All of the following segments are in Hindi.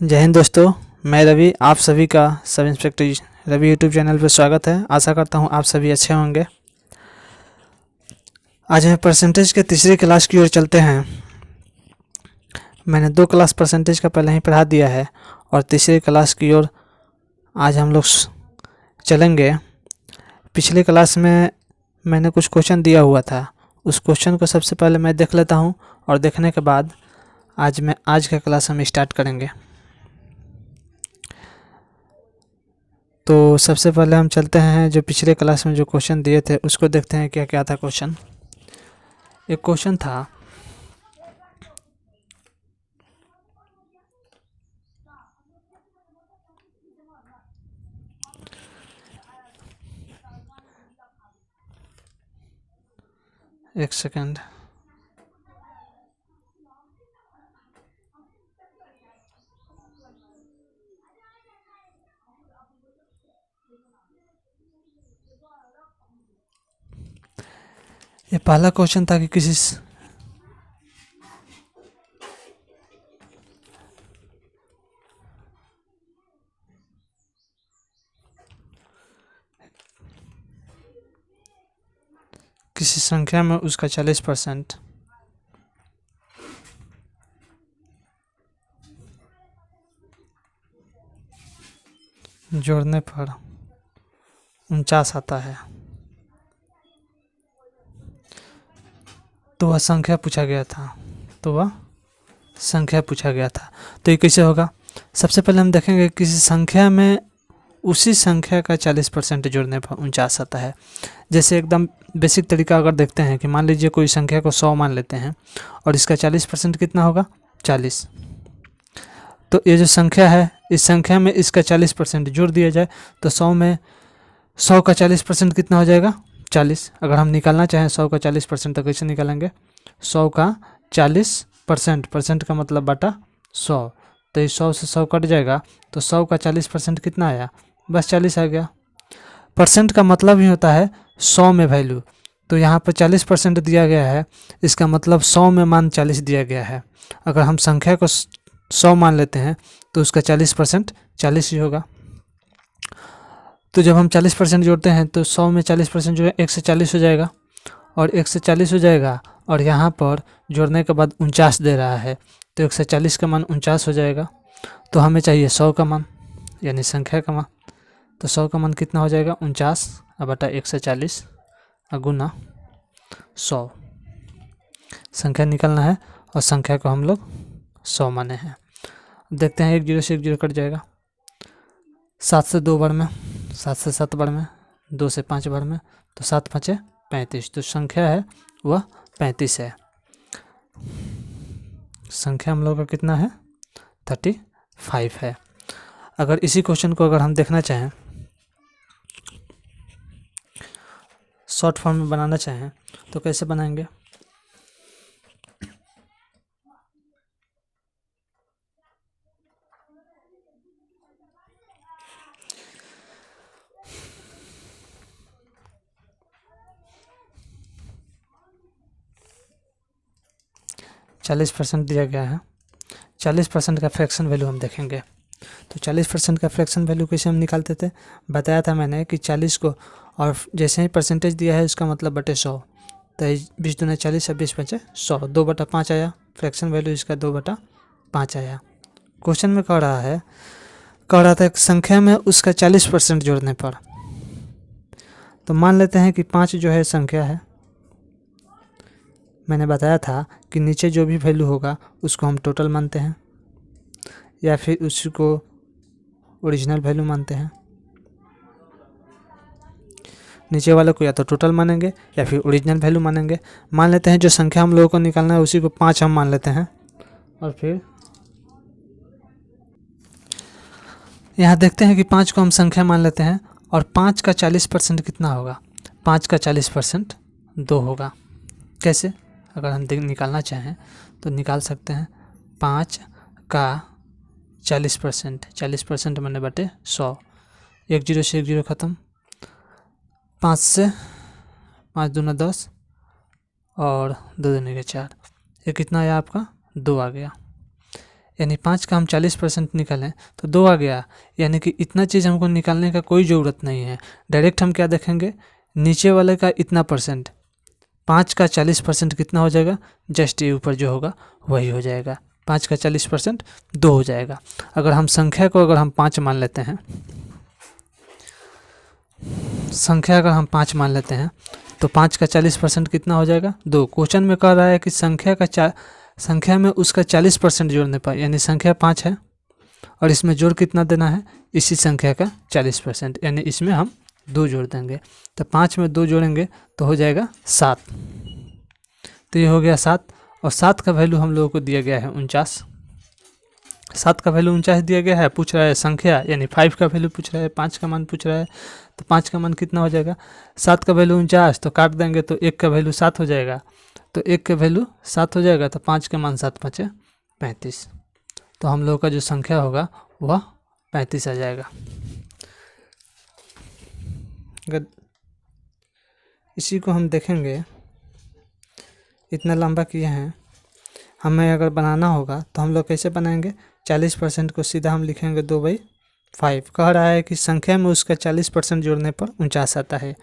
जय हिंद दोस्तों, मैं रवि। आप सभी का sub inspector Ravi YouTube channel पर स्वागत है। आशा करता हूं आप सभी अच्छे होंगे। आज हम परसेंटेज के तीसरी क्लास की ओर चलते हैं। मैंने 2 क्लास परसेंटेज का पहले ही पढ़ा दिया है और तीसरी क्लास की ओर आज हम लोग चलेंगे। पिछली क्लास में मैंने कुछ क्वेश्चन दिया हुआ था, उस क्वेश्चन को सबसे पहले मैं देख लेता हूं और देखने के बाद आज का क्लास हम स्टार्ट करेंगे। तो सबसे पहले हम चलते हैं, जो पिछले क्लास में जो क्वेश्चन दिए थे उसको देखते हैं क्या क्या था क्वेश्चन। एक क्वेश्चन था, एक सेकंड, ये पहला क्वेश्चन था कि किसी संख्या में उसका 40% जोड़ने पर 49 आता है, तो वह संख्या पूछा गया था। तो ये कैसे होगा? सबसे पहले हम देखेंगे किसी संख्या में उसी संख्या का 40% जोड़ने पर 49 आता है। जैसे एकदम बेसिक तरीका अगर देखते हैं कि मान लीजिए कोई संख्या को 100 मान लेते हैं और इसका 40% कितना होगा? 40। तो ये जो संख्या है, इस संख्या में इसका 40% जोड़ दिया जाए तो 100 में 100 का 40% कितना हो जाएगा? 40। अगर हम निकालना चाहें 100 का 40% तो कैसे निकालेंगे? 100 का 40%, परसेंट का मतलब बटा 100, तो इस 100 से 100 कट जाएगा तो 100 का 40% कितना आया? बस 40 आ गया। परसेंट का मतलब ही होता है 100 में वैल्यू, तो यहाँ पर 40% दिया गया है, इसका मतलब 100 में मान 40 दिया गया है। अगर हम संख्या को 100 मान लेते हैं तो उसका 40% 40 ही होगा। तो जब हम 40% जोड़ते हैं तो 100 में 40% जो है 1 से 40 हो जाएगा, और 1 से 40 हो जाएगा, और यहाँ पर जोड़ने के बाद 49 दे रहा है, तो 1 से 40 का मान 49 हो जाएगा। तो हमें चाहिए 100 का मान, यानी संख्या का मान। तो 100 का मान कितना हो जाएगा? 49 बटा 1 से 40 गुना 100। संख्या निकालना है और संख्या को हम लोग 100 माने हैं। देखते हैं, 1 0 से 1 0 कट जाएगा, 7 से 2 बार में, 7 से 7 बार में, 2 से 5 बार में, तो 7 5 35। तो संख्या है वह 35 है। संख्या हम लोग का कितना है? 35 है। अगर इसी क्वेश्चन को अगर हम देखना चाहें, शॉर्ट फॉर्म में बनाना चाहें, तो कैसे बनाएंगे? चालीस % दिया गया है, 40% का फ्रैक्शन वैल्यू हम देखेंगे। तो 40% का फ्रैक्शन वैल्यू कैसे हम निकालते थे? बताया था मैंने कि 40 को, और जैसे ही परसेंटेज दिया है उसका मतलब बटे 100, तो 20 दूना 40 और 20 बचे 100, 2/5 आया। फ्रैक्शन वैल्यू इसका 2/5 आया। क्वेश्चन में कह रहा था एक संख्या में उसका 40% जोड़ने पर। तो मान लेते हैं कि 5 जो है संख्या है। मैंने बताया था कि नीचे जो भी वैल्यू होगा उसको हम टोटल मानते हैं, या फिर उसको ओरिजिनल वैल्यू मानते हैं। नीचे वाले को या तो टोटल मानेंगे या फिर ओरिजिनल वैल्यू मानेंगे। मान लेते हैं जो संख्या हम लोगों को निकालना है उसी को 5 हम मान लेते हैं, और फिर यहाँ देखते हैं कि 5 को हम संख्या मान लेते हैं, और 5 का 40% कितना होगा? 5 का 40% 2 होगा। कैसे? अगर हम निकालना चाहें तो निकाल सकते हैं। 5 का 40% मैंने बटे 100, 1 0 से 1 0 ख़त्म, 5 से 5 दूना 10 और 2 दूनी के 4, ये कितना आया आपका? 2 आ गया। यानी 5 का हम 40% निकालें तो 2 आ गया, यानी कि इतना चीज़ हमको निकालने का कोई ज़रूरत नहीं है। डायरेक्ट हम क्या देखेंगे, नीचे वाले का इतना परसेंट, 5 का 40% कितना हो जाएगा, जस्ट ये ऊपर जो होगा वही हो जाएगा। 5 का 40% 2 हो जाएगा। अगर हम संख्या को अगर हम 5 मान लेते हैं, संख्या अगर हम 5 मान लेते हैं तो 5 का 40% कितना हो जाएगा, 2। क्वेश्चन में कह रहा है कि संख्या में उसका 40% जोड़ने पर, यानी संख्या 5 है और इसमें जोड़ कितना देना है, इसी संख्या का 40%, यानी इसमें हम 2 जोड़ देंगे। तो 5 में 2 जोड़ेंगे तो हो जाएगा 7। तो ये हो गया 7, और 7 का वैल्यू हम लोगों को दिया गया है 49। 7 का वैल्यू 49 दिया गया है। पूछ रहा है संख्या, यानी 5 का वैल्यू पूछ रहा है, 5 का मान पूछ रहा है। तो 5 का मान कितना हो जाएगा, 7 का वैल्यू 49, तो काट देंगे तो 1 का वैल्यू 7 हो जाएगा। तो 1 का वैल्यू 7 हो जाएगा, तो 5 का मान 7 5 35। तो हम लोगों का जो संख्या होगा वह 35 आ जाएगा। अगर इसी को हम देखेंगे, इतना लंबा किए हैं, हमें अगर बनाना होगा तो हम लोग कैसे बनाएंगे, 40% को सीधा हम लिखेंगे 2/5। कह रहा है कि संख्या में उसका 40% जोड़ने पर 49 आता है,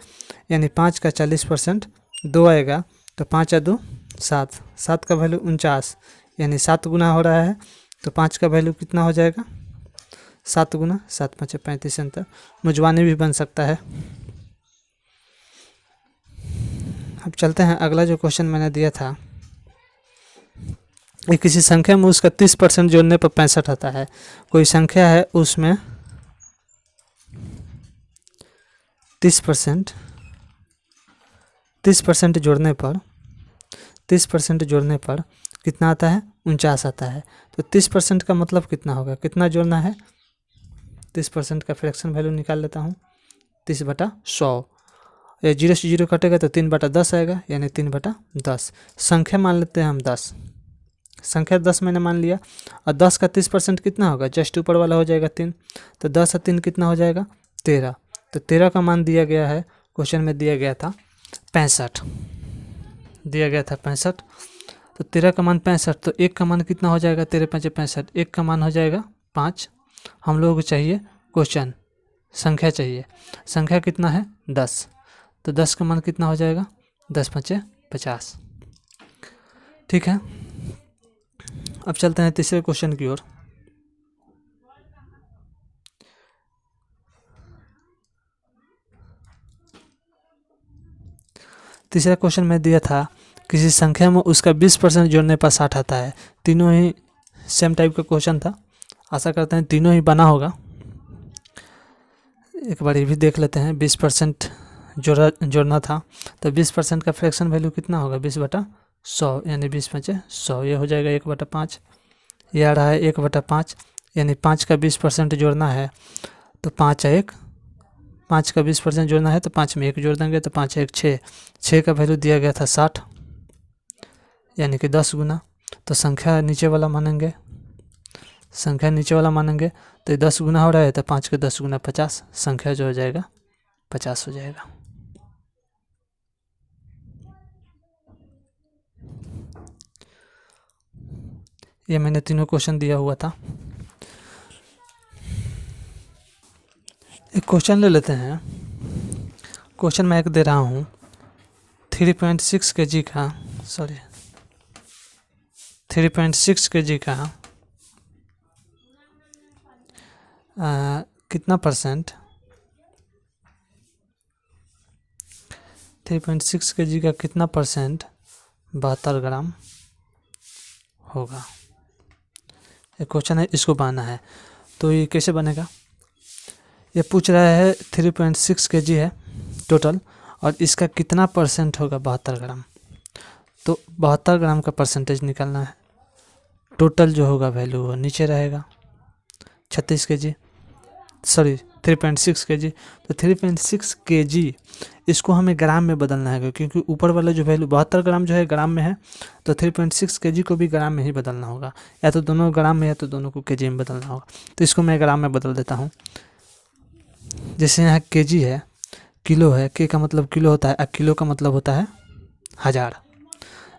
यानी 5 का 40% 2 आएगा, तो 5 या 2 7, 7 का वैल्यू 49, यानी 7 गुना हो रहा है। तो 5 का वैल्यू कितना हो जाएगा, 7 गुना 7 5 35 अंतर। मुजवानी भी बन सकता है। अब चलते हैं, अगला जो क्वेश्चन मैंने दिया था, ये किसी संख्या में उसका 30% जोड़ने पर 65 आता है। कोई संख्या है उसमें 30% जोड़ने पर 30% जोड़ने पर कितना आता है, 49 आता है। तो 30% का मतलब कितना होगा, कितना जोड़ना है, 30% का फ्रैक्शन वैल्यू निकाल लेता हूँ, 30/100। या 0 से 0 कटेगा तो 3/10 आएगा, यानी 3/10। संख्या मान लेते हैं हम 10, संख्या 10 मैंने मान लिया, और 10 का 30% कितना होगा, जस्ट ऊपर वाला हो जाएगा 3। तो 10 और 3 कितना हो जाएगा, 13। तो 13 का मान दिया गया है, क्वेश्चन में दिया गया था 65, दिया गया था 65। तो 13 का मान 65, तो 1 का मान कितना हो जाएगा, 13 5 65, 1 का मान हो जाएगा 5। हम लोगों को चाहिए क्वेश्चन, संख्या चाहिए, संख्या कितना है 10, तो 10 का मान कितना हो जाएगा, 10 5 50। ठीक है, अब चलते हैं तीसरे क्वेश्चन की ओर। तीसरा क्वेश्चन में दिया था, किसी संख्या में उसका 20% जोड़ने पर 60 आता है। तीनों ही सेम टाइप का क्वेश्चन था, आशा करते हैं तीनों ही बना होगा। एक बार ये भी देख लेते हैं। 20% जोड़ना था, तो 20% का फ्रैक्शन वैल्यू कितना होगा, 20/100, यानी 20 5 100, ये हो जाएगा 1/5। ये आ रहा है 1/5, यानी 5 का 20% जोड़ना है, तो 5 का 20% जोड़ना है, तो 5 में 1 जोड़ देंगे, तो 5 1 6। 6 का वैल्यू दिया गया था 60, यानी कि 10 गुना। तो संख्या नीचे वाला मानेंगे, संख्या नीचे वाला मानेंगे, तो ये 10 गुना हो रहा है, तो 5 का 10 गुना 50, संख्या जो हो जाएगा 50 हो जाएगा। ये मैंने तीनों क्वेश्चन दिया हुआ था। एक क्वेश्चन ले लेते हैं। क्वेश्चन मैं एक दे रहा हूँ 3.6 kg का, 3.6 kg का कितना परसेंट, 3.6 kg का कितना परसेंट 72 ग्राम होगा। एक क्वेश्चन है, इसको बनाना है। तो ये कैसे बनेगा, ये पूछ रहा है 3.6 kg है टोटल, और इसका कितना परसेंट होगा 72 ग्राम। तो 72 ग्राम का परसेंटेज निकालना है। टोटल जो होगा वैल्यू वो नीचे रहेगा, 36 kg, 3.6 kg। तो 3.6 kg इसको हमें ग्राम में बदलना है, क्योंकि ऊपर वाला जो वैल्यू 72 ग्राम जो है ग्राम में है, तो 3.6 kg को भी ग्राम में ही बदलना होगा। या तो दोनों ग्राम में, या तो दोनों को kg में बदलना होगा। तो इसको मैं ग्राम में बदल देता हूँ। जैसे यहाँ kg है, किलो है, के का मतलब किलो होता है, किलो का मतलब होता है 1000।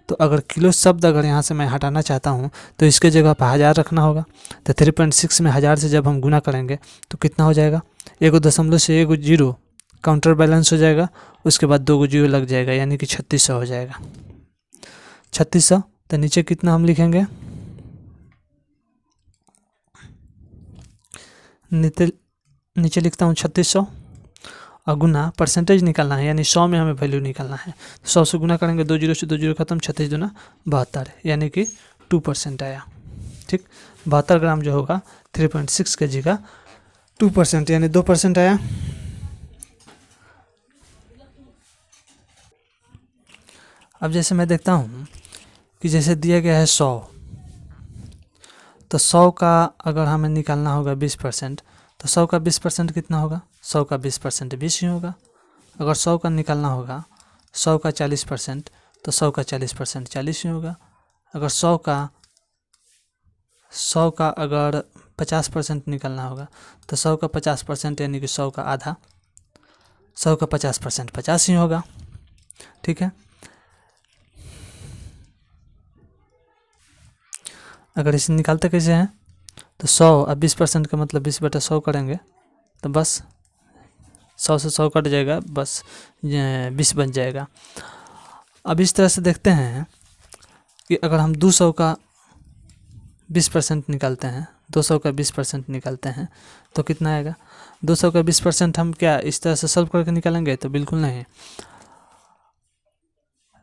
तो अगर किलो शब्द अगर यहाँ से मैं हटाना चाहता हूँ तो इसके जगह पर 1000 रखना होगा। तो 3.6 में 1000 से जब हम गुना करेंगे तो कितना हो जाएगा, 1 दशमलव से 1 जीरो काउंटर बैलेंस हो जाएगा, उसके बाद 2 जीरो लग जाएगा, यानी कि 3600 हो जाएगा। 3600, तो नीचे कितना हम लिखेंगे, नीचे लिखता हूँ 3600 और गुना परसेंटेज निकालना है, यानी 100 में हमें वैल्यू निकालना है। 100 से गुना करेंगे, 2 जीरो से 2 जीरो खत्म, 36 दूना 72, यानी कि 2% आया। ठीक, 72 ग्राम जो होगा 3.6 kg का 2% यानी 2% आया। अब जैसे मैं देखता हूँ कि जैसे दिया गया है 100, तो 100 का अगर हमें निकालना होगा 20%, तो 100 का 20% कितना होगा, 100 का 20% 20 ही होगा। अगर 100 का निकालना होगा 100 का 40%, तो 100 का 40% 40 ही होगा। अगर 100 का अगर 50% निकालना होगा तो 100 का 50% यानी कि 100 का आधा, 100 का 50% 50 ही होगा। ठीक है, अगर इसे निकालते कैसे हैं, तो 100 और 20% का मतलब 20/100 करेंगे तो बस 100 से 100 कट जाएगा, बस 20 बन जाएगा। अब इस तरह से देखते हैं कि अगर हम 200 का 20% निकालते हैं, 200 का 20% निकालते हैं तो कितना आएगा। 200 का 20% हम क्या इस तरह से सॉल्व करके निकालेंगे, तो बिल्कुल नहीं।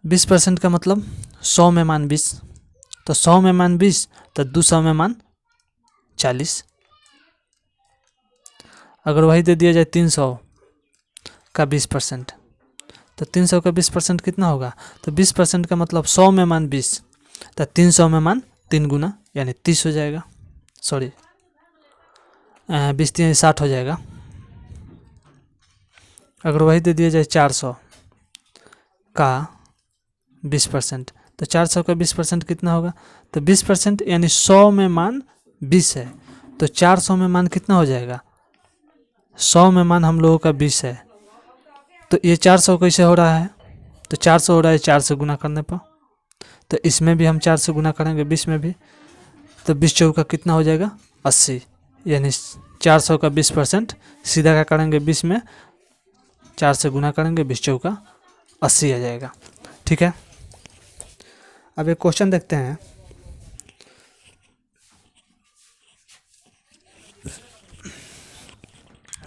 20% का मतलब 100 में मान 20, तो 100 में मान 20, तो 200 में मान 40। अगर वही दे दिया जाए 300 का 20%, तो 300 का 20% कितना होगा, तो 20% का मतलब 100 में मान 20, तो 300 में मान 3 गुना यानी 30 हो जाएगा, सॉरी 20 60 हो जाएगा। अगर वही दे दिया जाए 400 का 20%, तो 400 का 20% कितना होगा, तो 20% यानी 100 में मान 20 है, तो 400 में मान कितना हो जाएगा, 100 में मान हम लोगों का 20 है, तो ये 400 कैसे हो रहा है, तो 400 हो रहा है 4 से गुना करने पर, तो इसमें भी हम 4 से गुना करेंगे 20 में भी, तो 20 चौका कितना हो जाएगा 80, यानी 400 का 20% सीधा क्या करेंगे 20 में 4 से गुना करेंगे, 20 चौका 80 आ जाएगा। ठीक है, अब एक क्वेश्चन देखते हैं।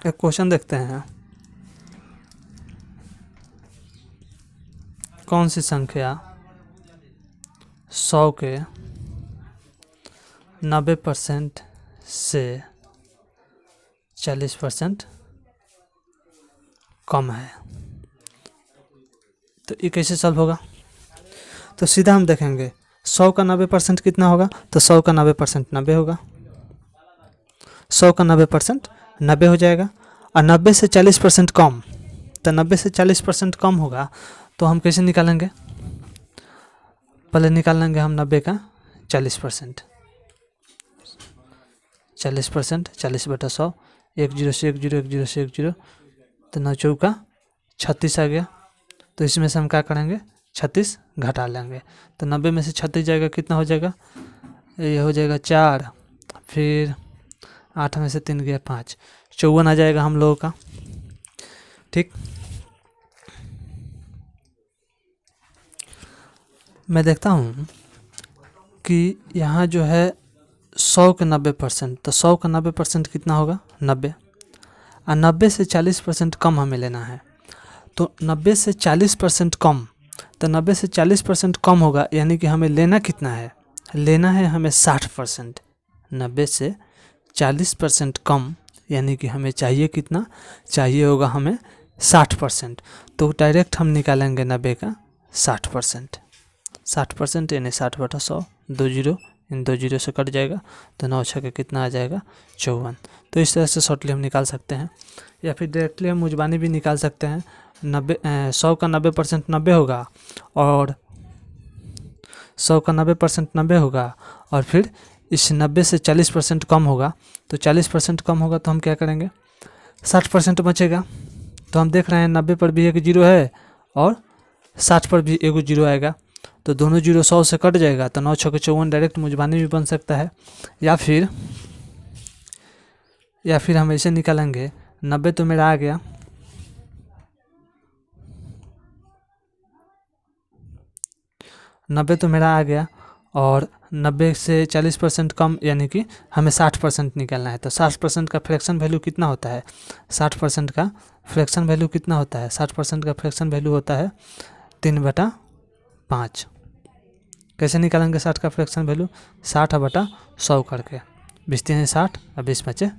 एक क्वेश्चन देखते हैं, कौन सी संख्या 100 के 90% से 40% कम है। तो ये कैसे सॉल्व होगा, तो सीधा हम देखेंगे 100 का 90% कितना होगा, तो 100 का 90% 90 होगा, 100 का 90% 90 हो जाएगा, और 90 से 40% कम, तो 90 से 40% कम होगा, तो हम कैसे निकालेंगे, पहले निकाल लेंगे हम 90 का 40%, 40% 40/100, 1 जीरो से 1 जीरो, 1 जीरो से 1 जीरो, तो 9 चौका 36 आ गया। तो इसमें से हम क्या करेंगे 36 घटा लेंगे, तो 90 में से 36 जाएगा कितना हो जाएगा, ये हो जाएगा 4, फिर 8 में से 3 गया 5, 54 आ जाएगा हम लोगों का। ठीक, मैं देखता हूँ कि यहाँ जो है 100 के 90%, तो 100 का 90% कितना होगा 90, और 90 से 40% कम हमें लेना है, तो 90 से 40% कम, तो 90 से 40% कम होगा, यानी कि हमें लेना कितना है, लेना है हमें 60%। 90 से 40% कम, यानी कि हमें चाहिए कितना, चाहिए होगा हमें 60%, तो डायरेक्ट हम निकालेंगे 90 का 60%, 60% यानी 60/100, 2 जीरो, इन 2 जीरो से कट जाएगा, तो 9 छक्के कितना आ जाएगा 54। तो इस तरह से शॉर्टली हम निकाल सकते हैं, या फिर डायरेक्टली हम मुजबानी भी निकाल सकते हैं। 100 का 90% 90 होगा, और 100 का 90% 90 होगा, और फिर इस 90 से 40% कम होगा, तो 40% कम होगा तो हम क्या करेंगे 60% बचेगा, तो हम देख रहे हैं 90 पर भी एक जीरो है और 60 पर भी एक जीरो आएगा, तो दोनों जीरो 100 से कट जाएगा, तो 9 छः 54 डायरेक्ट मुजबानी भी बन सकता है। या फिर हम ऐसे निकालेंगे, 90 तो मेरा आ गया, 90 तो मेरा आ गया, और 90 से 40% कम, यानी कि हमें 60% निकालना है। तो 60% का फ्रैक्शन वैल्यू कितना होता है? 60% का फ्रैक्शन वैल्यू कितना होता है? 60% का फ्रैक्शन वैल्यू होता है 3/5। कैसे निकालेंगे 60 का फ्रैक्शन वैल्यू? 60/100 करके, 20×3 = 60 और 20×5 =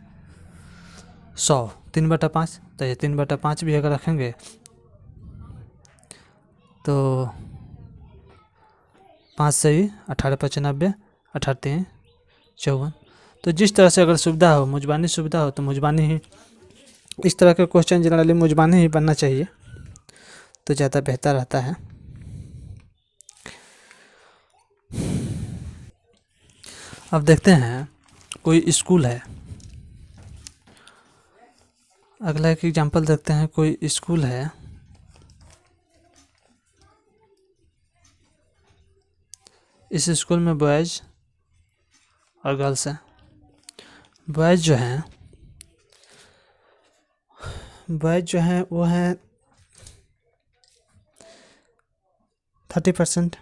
100, 3/5। तो ये 3/5 भी अगर रखेंगे तो 5 से ही 18×5 = 90, 18×3 = 54। तो जिस तरह से अगर सुविधा हो, मुजबानी सुविधा हो, तो मुजबानी ही, इस तरह के क्वेश्चन जनरली मुजबानी ही बनना चाहिए, तो ज़्यादा बेहतर रहता है। अब देखते हैं, कोई स्कूल है, अगला एक एग्जांपल देखते हैं। कोई स्कूल है, इस स्कूल में बॉयज़ और गर्ल्स हैं। बॉयज़ जो हैं वो हैं 30%,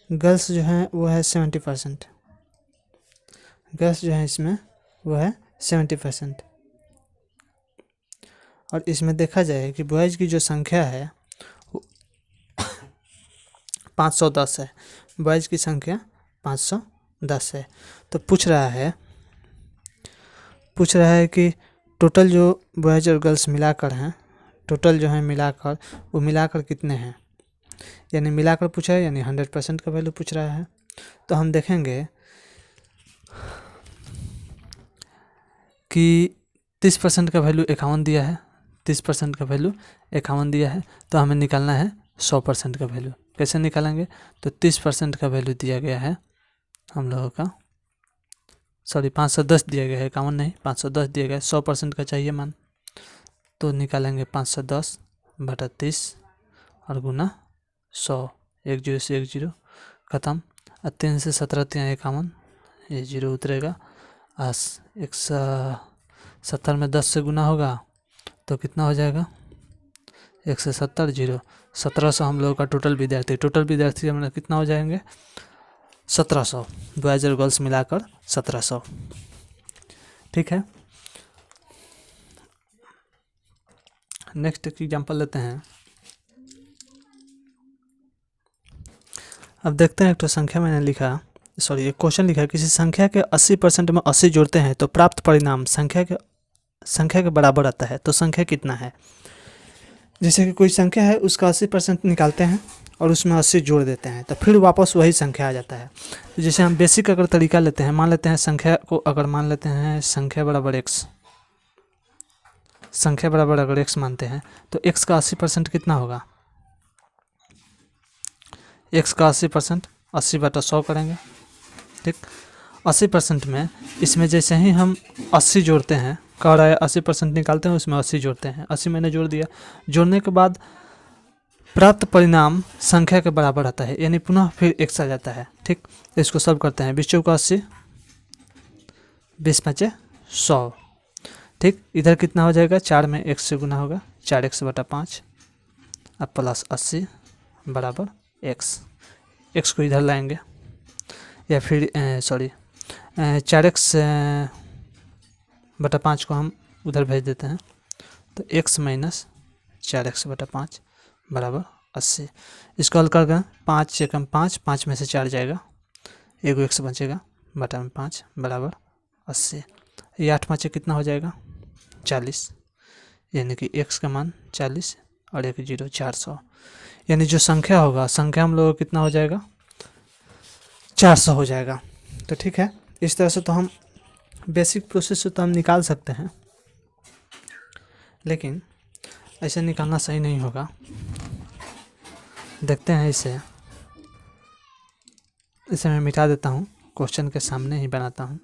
गर्ल्स जो हैं वो है 70%। गर्ल्स जो हैं इसमें वो है 70%। और इसमें देखा जाए कि बॉयज़ की जो संख्या है वो 510 है। बॉयज़ की संख्या 510 है। तो पूछ रहा है कि टोटल जो बॉयज़ और गर्ल्स मिलाकर हैं, टोटल जो है मिलाकर, वो मिलाकर कितने हैं, यानी मिलाकर पूछा है, यानी 100% का वैल्यू पूछ रहा है। तो हम देखेंगे कि 30% का वैल्यू 51 दिया है, 30% का वैल्यू 51 दिया है, तो हमें निकालना है 100% का वैल्यू। कैसे निकालेंगे? तो 30% का वैल्यू दिया गया है हम लोगों का, 510 दिया गया है, 51 नहीं, 510 दिया गया है, 100% का चाहिए मान। तो निकालेंगे 510/30 और गुना 100, 1 0 से 1 0 खत्म, और 3 से 17 × 51, ये 0 उतरेगा। 170 में 10 से गुना होगा तो कितना हो जाएगा? 170 0, 1700 हम लोगों का टोटल विद्यार्थी हमारा कितना हो जाएंगे? 1700, बॉयज़ और गर्ल्स मिलाकर 1700। ठीक है, नेक्स्ट एक एग्जांपल लेते हैं। अब देखते हैं, एक तो संख्या मैंने लिखा, एक क्वेश्चन लिखा है, किसी संख्या के 80% में 80 जोड़ते हैं तो प्राप्त परिणाम संख्या के बराबर आता है, तो संख्या कितना है? जैसे कि कोई संख्या है, उसका 80% निकालते हैं और उसमें 80 जोड़ देते हैं, तो फिर वापस वही संख्या आ जाता है। तो जैसे हम बेसिक अगर तरीका लेते हैं, मान लेते हैं संख्या को, अगर मान लेते हैं संख्या बराबर x, संख्या बराबर अगर x मानते हैं, तो x का 80% कितना होगा? x का 80% 80/100 करेंगे। ठीक, 80% में इसमें जैसे ही हम 80 जोड़ते हैं, कह रहा है 80% निकालते हैं, उसमें 80 जोड़ते हैं, 80 मैंने जोड़ दिया, जोड़ने के बाद प्राप्त परिणाम संख्या के बराबर आता है, यानी पुनः फिर x आ जाता है। ठीक, इसको सब करते हैं, 20 चौका 80, 20 पंचे 100। ठीक, इधर कितना हो जाएगा? 4 में x से गुना होगा, 4x/5 अब प्लस 80 बराबर x। x को इधर लाएंगे, या फिर 4x/5 को हम उधर भेज देते हैं, तो x - 4x/5 बराबर 80। इसको हल कर गए, 5 से कम 5, 5 में से 4 जाएगा, एगो x बचेगा, बटा में 5 बराबर 80। ये 8 5 कितना हो जाएगा? 40, यानी कि x का मान 40 और 1 0 400, यानी जो संख्या होगा, संख्या हम लोग कितना हो जाएगा? 400 हो जाएगा। तो ठीक है, इस तरह से तो हम बेसिक प्रोसेस से तो हम निकाल सकते हैं, लेकिन ऐसे निकालना सही नहीं होगा। देखते हैं, इसे मैं मिटा देता हूँ, क्वेश्चन के सामने ही बनाता हूँ।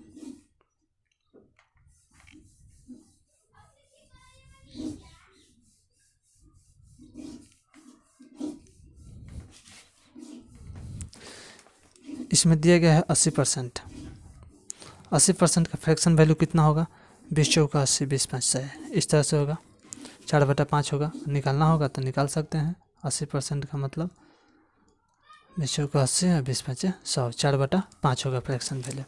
इसमें दिया गया है 80%। 80% का फ्रैक्शन वैल्यू कितना होगा? 20 चौका 80, 20 5 100। इस तरह से होगा, 4/5 होगा। निकालना होगा तो निकाल सकते हैं। 80% का मतलब 20 चौका 80 और 20 5 100, 4/5 होगा फ्रैक्शन वैल्यू।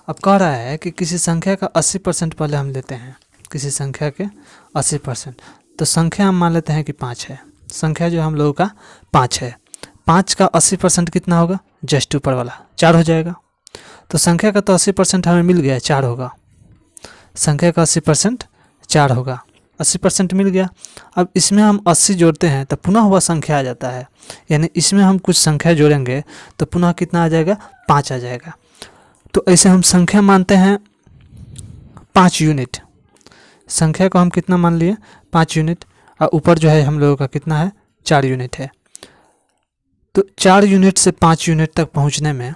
अब कह रहा है कि किसी संख्या का 80% पहले हम लेते हैं, किसी संख्या के 80%। तो संख्या हम मान लेते हैं कि 5 है। संख्या जो हम लोगों का 5 है। 5 का 80% कितना होगा? जस्ट ऊपर वाला 4 हो जाएगा। तो संख्या का तो 80% हमें मिल गया, 4 होगा। संख्या का 80% 4 होगा, 80% मिल गया। अब इसमें हम 80 जोड़ते हैं तो पुनः वह संख्या आ जाता है, यानी इसमें हम कुछ संख्या जोड़ेंगे तो पुनः कितना आ जाएगा? 5 आ जाएगा। तो ऐसे हम संख्या मानते हैं 5 यूनिट। संख्या को हम कितना मान लिए? 5 यूनिट। और ऊपर जो है हम लोगों का कितना है? 4 यूनिट है। तो 4 यूनिट से 5 यूनिट तक पहुंचने में,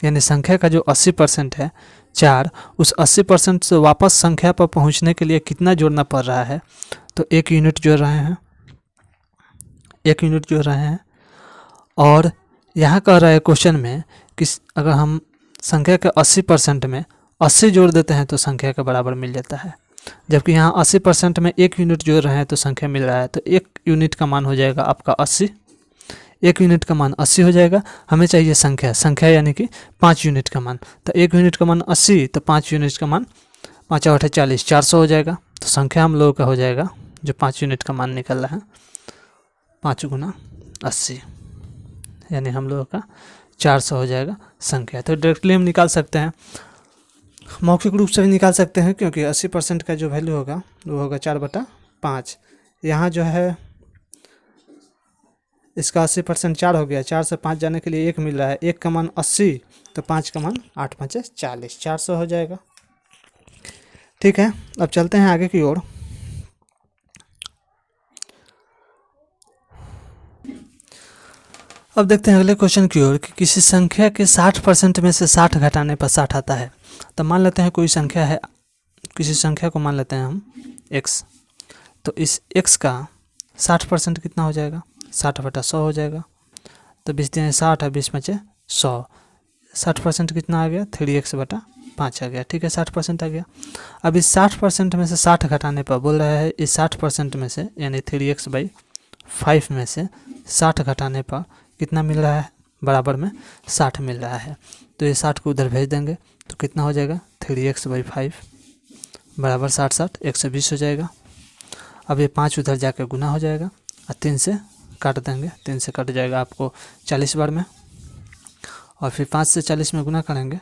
यानी संख्या का जो 80% है 4, उस 80% से वापस संख्या पर पहुंचने के लिए कितना जोड़ना पड़ रहा है? तो 1 यूनिट जोड़ रहे हैं, 1 यूनिट जोड़ रहे हैं। और यहाँ कह रहा है क्वेश्चन में कि अगर हम संख्या के 80% में 80 जोड़ देते हैं तो संख्या के बराबर मिल जाता है। जबकि यहाँ 80% में 1 यूनिट जोड़ रहे हैं तो संख्या मिल रहा है। तो 1 यूनिट का मान हो जाएगा आपका 80। 1 यूनिट का मान 80 हो जाएगा। हमें चाहिए संख्या यानी कि 5 यूनिट का मान। तो 1 यूनिट का मान 80, तो 5 यूनिट का मान 5 8 40, 400 हो जाएगा। तो संख्या हम लोगों का हो जाएगा जो 5 यूनिट का मान निकल रहा है 5 × 80, यानी हम लोगों का 400 हो जाएगा संख्या। तो डायरेक्टली हम निकाल सकते हैं, मौखिक रूप से भी निकाल सकते हैं, क्योंकि 80% का जो वैल्यू होगा वो होगा 4/5। यहाँ जो है इसका 80% 4 हो गया। 4 से 5 जाने के लिए 1 मिल रहा है। 1 का मान 80, तो 5 का मान 8 5 40, 400 हो जाएगा। ठीक है, अब चलते हैं आगे की ओर। अब देखते हैं अगले क्वेश्चन की ओर कि किसी संख्या के 60% में से 60 घटाने पर 60 आता है। तो मान लेते हैं कोई संख्या है, किसी संख्या को मान लेते हैं हम x। तो इस x का 60% कितना हो जाएगा? 60/100 हो जाएगा। तो 20 × 60 है, 20 5 100। 60% कितना आ गया? 3x/5 आ गया। ठीक है, 60% आ गया। अब इस 60% में से 60 घटाने पर बोल रहा है इस 60% में से, यानी 3x/5 में से 60 घटाने पर कितना मिल रहा है? बराबर में 60 मिल रहा है। तो ये 60 को उधर भेज देंगे तो कितना हो जाएगा? 3x/5 बराबर 60 60 120 हो जाएगा। अब ये 5 उधर जाकर गुना हो जाएगा और 3 से काट देंगे, 3 से कट जाएगा आपको 40 बार में। और फिर 5 से 40 में गुना करेंगे,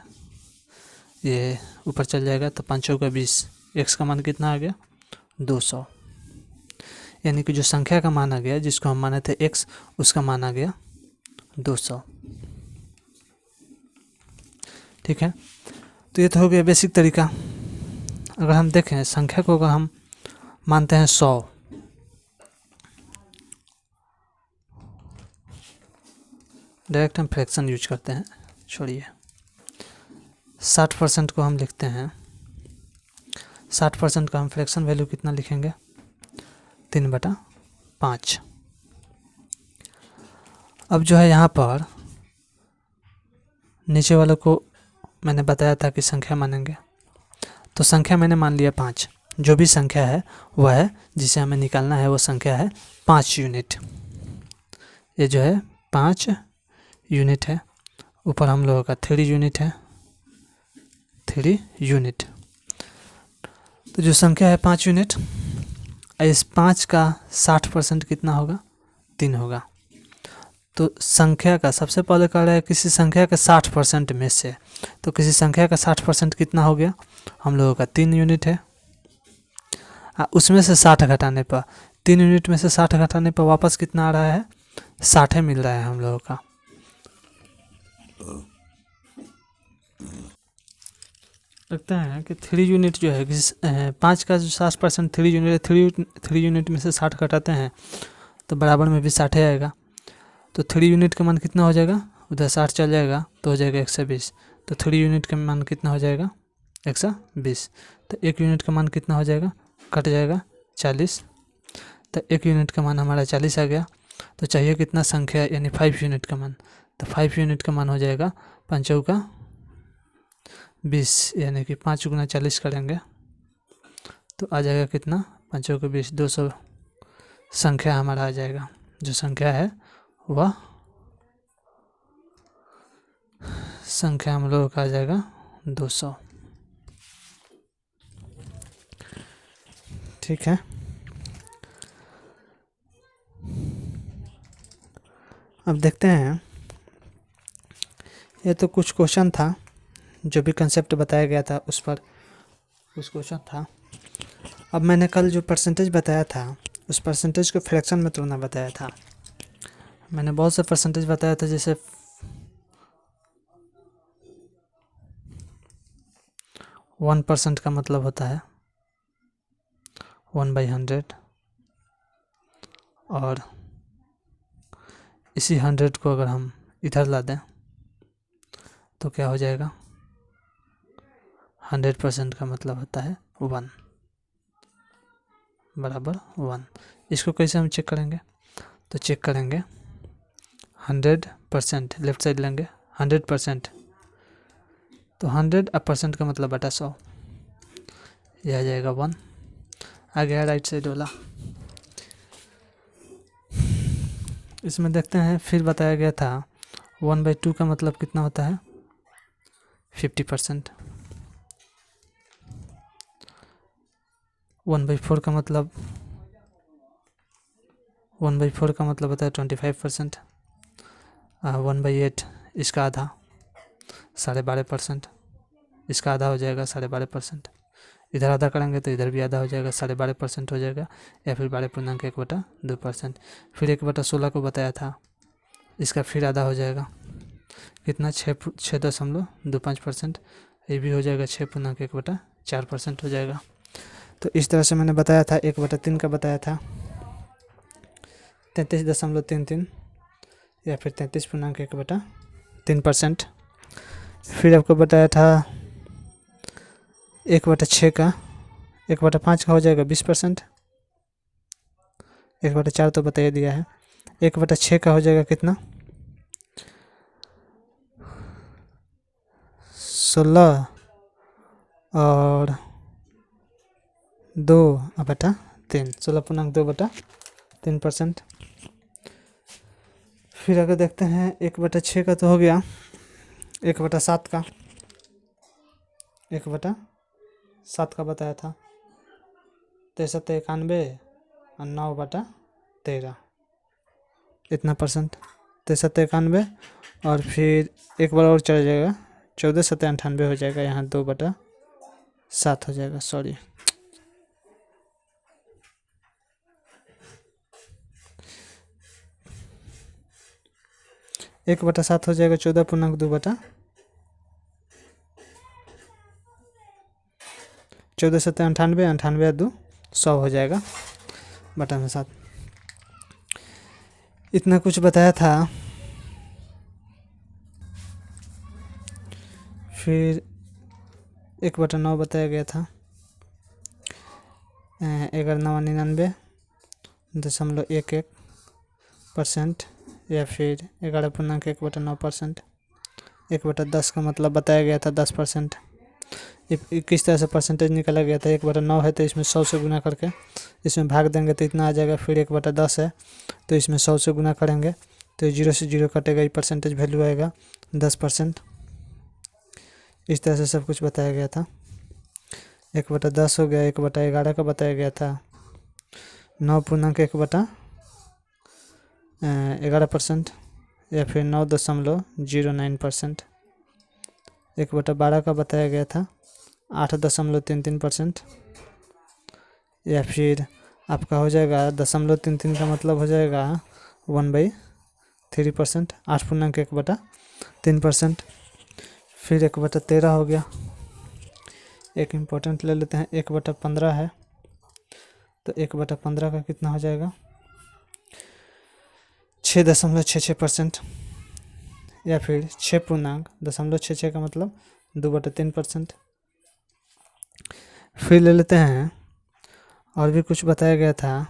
ये ऊपर चल जाएगा। तो 5 चौका 20, x का मान कितना आ गया? 200। यानी कि जो संख्या का मान आ गया, जिसको हम माने थे x, उसका मान आ गया 200। ठीक है, तो ये तो हो गया बेसिक तरीका। अगर हम देखें संख्या को, अगर हम मानते हैं 100, डायरेक्ट हम फ्रैक्शन यूज करते हैं, छोड़िए। 60% को हम लिखते हैं, 60% का हम फ्रैक्शन वैल्यू कितना लिखेंगे? 3/5। अब जो है यहाँ पर नीचे वालों को मैंने बताया था कि संख्या मानेंगे, तो संख्या मैंने मान लिया 5। जो भी संख्या है वह है जिसे हमें निकालना है, वो संख्या है 5 यूनिट। ये जो है 5 यूनिट है। ऊपर हम लोगों का 3 यूनिट है, 3 यूनिट। तो जो संख्या है 5 यूनिट, इस 5 का 60% कितना होगा? 3 होगा। तो संख्या का सबसे पहले कह रहा है किसी संख्या के 60% में से, तो किसी संख्या का 60% कितना हो गया? हम लोगों का 3 यूनिट है। उसमें से 60 घटाने पर, 3 यूनिट में से 60 घटाने पर वापस कितना आ रहा है? 60 मिल रहा है हम लोगों का। लगता है कि 3 यूनिट जो है, 5 का जो 60% 3 यूनिट है, 3 यूनिट में से 60 घटाते हैं तो बराबर में भी 60 आएगा। तो 3 यूनिट का मान कितना हो जाएगा? उधर 60 चल जाएगा तो हो जाएगा 120। तो 3 यूनिट का मान कितना हो जाएगा? 120। तो 1 यूनिट का मान कितना हो जाएगा? कट जाएगा 40। तो 1 यूनिट का मान हमारा 40 आ गया। तो चाहिए कितना संख्या, यानी 5 यूनिट का मान। तो 5 यूनिट का मान हो जाएगा 5 का 20, यानी कि 5 गुना 40 करेंगे तो आ जाएगा कितना, 5 का 20, 200 संख्या हमारा आ जाएगा। जो संख्या है वह संख्या हम लोगों का आ जाएगा 200। ठीक है, अब देखते हैं, ये तो कुछ क्वेश्चन था, जो भी कंसेप्ट बताया गया था उस पर कुछ क्वेश्चन था। अब मैंने कल जो परसेंटेज बताया था उस परसेंटेज को फ्रैक्शन में तोड़ना बताया था। मैंने बहुत से परसेंटेज बताया था, जैसे 1% का मतलब होता है 1/100, और इसी 100 को अगर हम इधर ला दें तो क्या हो जाएगा, 100% का मतलब होता है 1 बराबर 1। इसको कैसे हम चेक करेंगे, तो चेक करेंगे 100%, लेफ्ट साइड लेंगे 100%, तो 100% का मतलब बटा 100, यह आ जाएगा 1। आ गया राइट साइड वाला। इसमें देखते हैं, फिर बताया गया था 1/2 का मतलब कितना होता है 50%, 1/4 का मतलब 1/4 का मतलब होता है 25%, 1/8 इसका आधा 12.5%, इसका आधा हो जाएगा 12.5%, इधर आधा करेंगे तो इधर भी आधा हो जाएगा 12.5% हो जाएगा, या फिर 12.1/2%। फिर 1/16 को बताया था, इसका फिर आधा हो जाएगा कितना 6.25%, ये भी हो जाएगा 6.1/4% हो जाएगा। तो इस तरह से मैंने बताया था। 1/3 का बताया था 33.33 या फिर 33.1/3%। फिर आपको बताया था 1/6 का 1/5 का हो जाएगा 20%, 1/4 तो बता दिया है। 1/6 का हो जाएगा कितना 16 और 2/3, 16.2/3%। फिर अगर देखते हैं 1/6 का तो हो गया 1/7 का, 1/7 का बताया था 6391 और 9/13, इतना %, 6391, और फिर एक बार और चला जाएगा 14,97 हो जाएगा, यहाँ 2/7 हो जाएगा, सॉरी 1/7 हो जाएगा 14.2 14,98, 98 2 100 हो जाएगा बटा में 7। इतना कुछ बताया था। फिर 1/9 बताया गया था 11,99.11%, या फिर 11.1/9%। 1/10 का मतलब बताया गया था 10%। किस तरह से परसेंटेज निकाला गया था, 1/9 है तो इसमें 100 से गुना करके इसमें भाग देंगे तो इतना आ जाएगा। फिर 1/10 है तो इसमें 100 से गुना करेंगे तो 0 से 0 कटेगा, ये परसेंटेज वैल्यू आएगा 10%। इस तरह से सब कुछ बताया गया था। 1/10 हो गया। 1/11 का बताया गया था 9.1/11%, या फिर 9.09%। 1/12 का बताया गया था 8.33%, या फिर आपका हो जाएगा 0.33 का मतलब हो जाएगा 1/3%, 8.1/3%। फिर 1/13 हो गया। एक इम्पोर्टेंट ले लेते हैं, 1/15 है तो 1/15 का कितना हो जाएगा 6.66%, या फिर 6.66 का मतलब 2/3%। फिर ले लेते हैं, और भी कुछ बताया गया था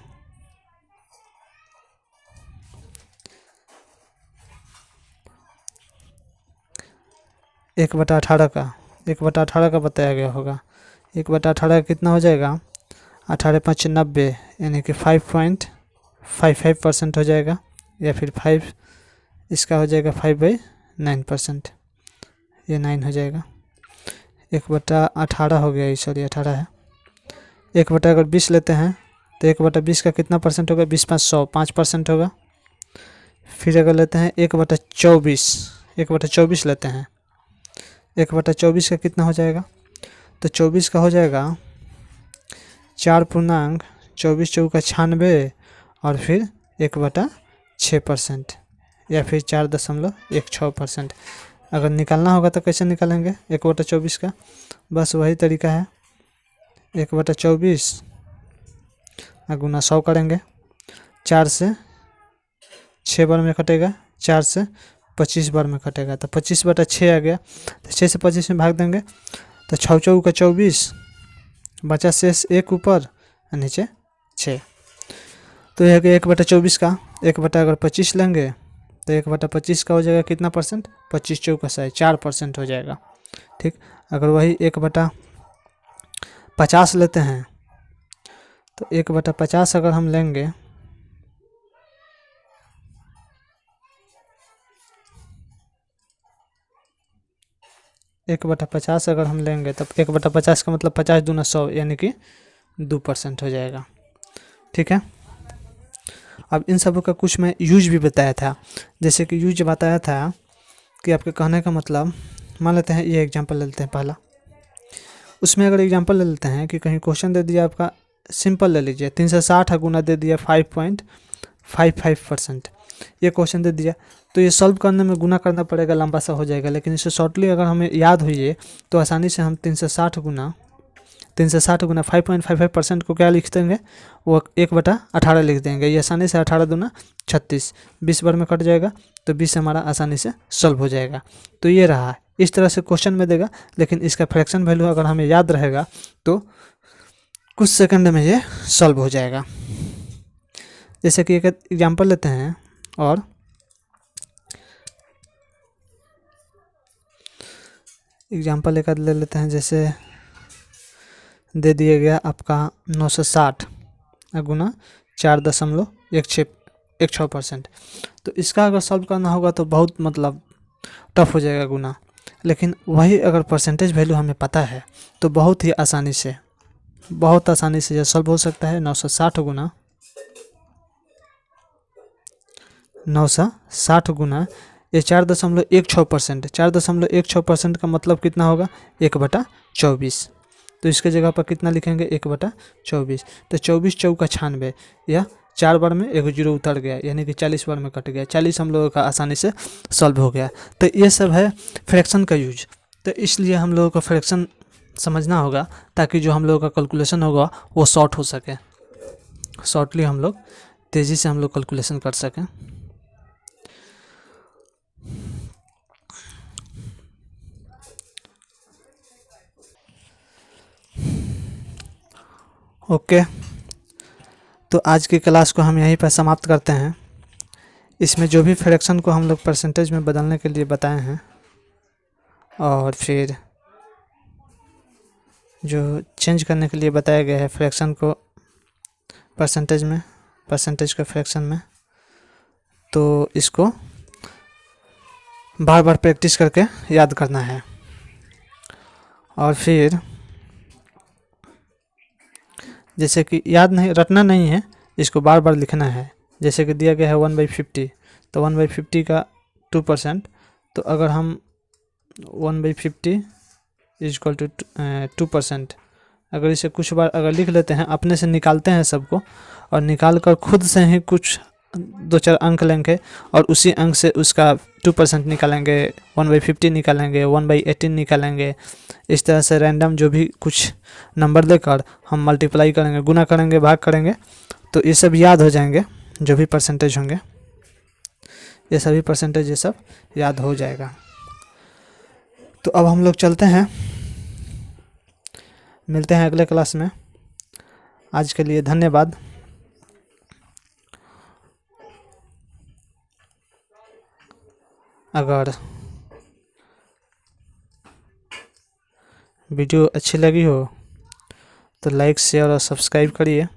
1/18 का 1/18 का बताया गया होगा। 1/18 कितना हो जाएगा, 18×5 90, यानी कि 5.55% हो जाएगा, या फिर 5 इसका हो जाएगा 5/9%, ये 9 हो जाएगा। 1/18 हो गया, सॉरी 18 है। 1 अगर 20 लेते हैं तो 1/20 का कितना परसेंट होगा, 20×5 5% होगा। फिर अगर लेते हैं 1/24, 1/24 लेते हैं, 1/24 का कितना हो जाएगा, तो 24 का हो जाएगा 4.24×4 = 96, और फिर 1/6%, या फिर 4.16%। अगर निकालना होगा तो कैसे निकालेंगे 1/24 का, बस वही तरीका है, 1/24 गुना 100 करेंगे, 4 से 6 बार में कटेगा, 4 से 25 बार में कटेगा, तो 25/6 आ गया। तो 6 से 25 में भाग देंगे तो 6×4 = 24, बचा शेष 1 ऊपर नीचे 6। तो यह गया 1/24 का। अगर 25 लेंगे तो 1/25 का हो जाएगा कितना परसेंट, 25×4 = 4% हो जाएगा। ठीक, अगर वही 1/50 लेते हैं तो 1/50 अगर हम लेंगे 1/50 अगर हम लेंगे तब 1/50 का मतलब 50 दूना 100, यानी कि 2% हो जाएगा। ठीक है, अब इन सब का कुछ मैं यूज भी बताया था, जैसे कि यूज बताया था कि आपके कहने का मतलब, मान लेते हैं ये एग्जांपल ले लेते हैं पहला। उसमें अगर एग्जांपल ले लेते हैं कि कहीं क्वेश्चन दे दिया आपका, सिंपल ले लीजिए, 360 गुना दे दिया 5.55%, ये क्वेश्चन दे दिया, तो ये सॉल्व करने में गुना करना पड़ेगा, लंबा सा हो जाएगा। लेकिन इसे शॉर्टली अगर हमें याद हुई है तो आसानी से हम 360 गुना 5.55% को क्या लिख देंगे, वो 1/18 लिख देंगे। ये आसानी से 18 दूना 36, 20 बार में कट जाएगा, तो 20 हमारा आसानी से सॉल्व हो जाएगा। तो ये रहा, इस तरह से क्वेश्चन में देगा, लेकिन इसका फ्रैक्शन वैल्यू अगर हमें याद रहेगा तो कुछ सेकंड में ये सॉल्व हो जाएगा। जैसे कि एक एग्जांपल लेते हैं, और एग्जांपल एक ले लेते हैं, जैसे दे दिया गया आपका 960 गुना 4.16%। तो इसका अगर सॉल्व करना होगा तो बहुत मतलब टफ हो जाएगा गुना, लेकिन वही अगर परसेंटेज वैल्यू हमें पता है तो बहुत ही आसानी से यह सॉल्व हो सकता है। 960 गुना 960 गुना ये 4.16%, 4.16% का मतलब कितना होगा, 1/24। तो इसके जगह पर कितना लिखेंगे, 1/24। तो 24×4 = 96, या 4 बार में 1 जीरो उतर गया, यानी कि 40 बार में कट गया, 40 हम लोगों का आसानी से सॉल्व हो गया। तो ये सब है फ्रैक्शन का यूज। तो इसलिए हम लोगों को फ्रैक्शन समझना होगा, ताकि जो हम लोगों का कैलकुलेशन होगा वो शॉर्ट हो सके, शॉर्टली हम लोग तेज़ी से हम लोग कैलकुलेशन कर सकें। ओके, तो आज की क्लास को हम यहीं पर समाप्त करते हैं। इसमें जो भी फ्रैक्शन को हम लोग परसेंटेज में बदलने के लिए बताए हैं, और फिर जो चेंज करने के लिए बताया गया है फ्रैक्शन को परसेंटेज में, परसेंटेज को फ्रैक्शन में, तो इसको बार बार प्रैक्टिस करके याद करना है। और फिर जैसे कि याद नहीं रटना नहीं है, इसको बार बार लिखना है। जैसे कि दिया गया है 1/50, तो 1/50 का 2%, तो अगर हम 1/50 = 2%, अगर इसे कुछ बार अगर लिख लेते हैं, अपने से निकालते हैं सबको, और निकाल कर खुद से ही कुछ 2-4 अंक लेंगे, और उसी अंक से उसका 2% निकालेंगे, 1/50 निकालेंगे, 1/18 निकालेंगे। इस तरह से रैंडम जो भी कुछ नंबर लेकर हम मल्टीप्लाई करेंगे, गुना करेंगे, भाग करेंगे, तो ये सब याद हो जाएंगे। जो भी परसेंटेज होंगे, ये सभी परसेंटेज ये सब याद हो जाएगा। तो अब हम लोग चलते हैं, मिलते हैं अगले क्लास में। आज के लिए धन्यवाद। अगर वीडियो अच्छी लगी हो तो लाइक शेयर और सब्सक्राइब करिए।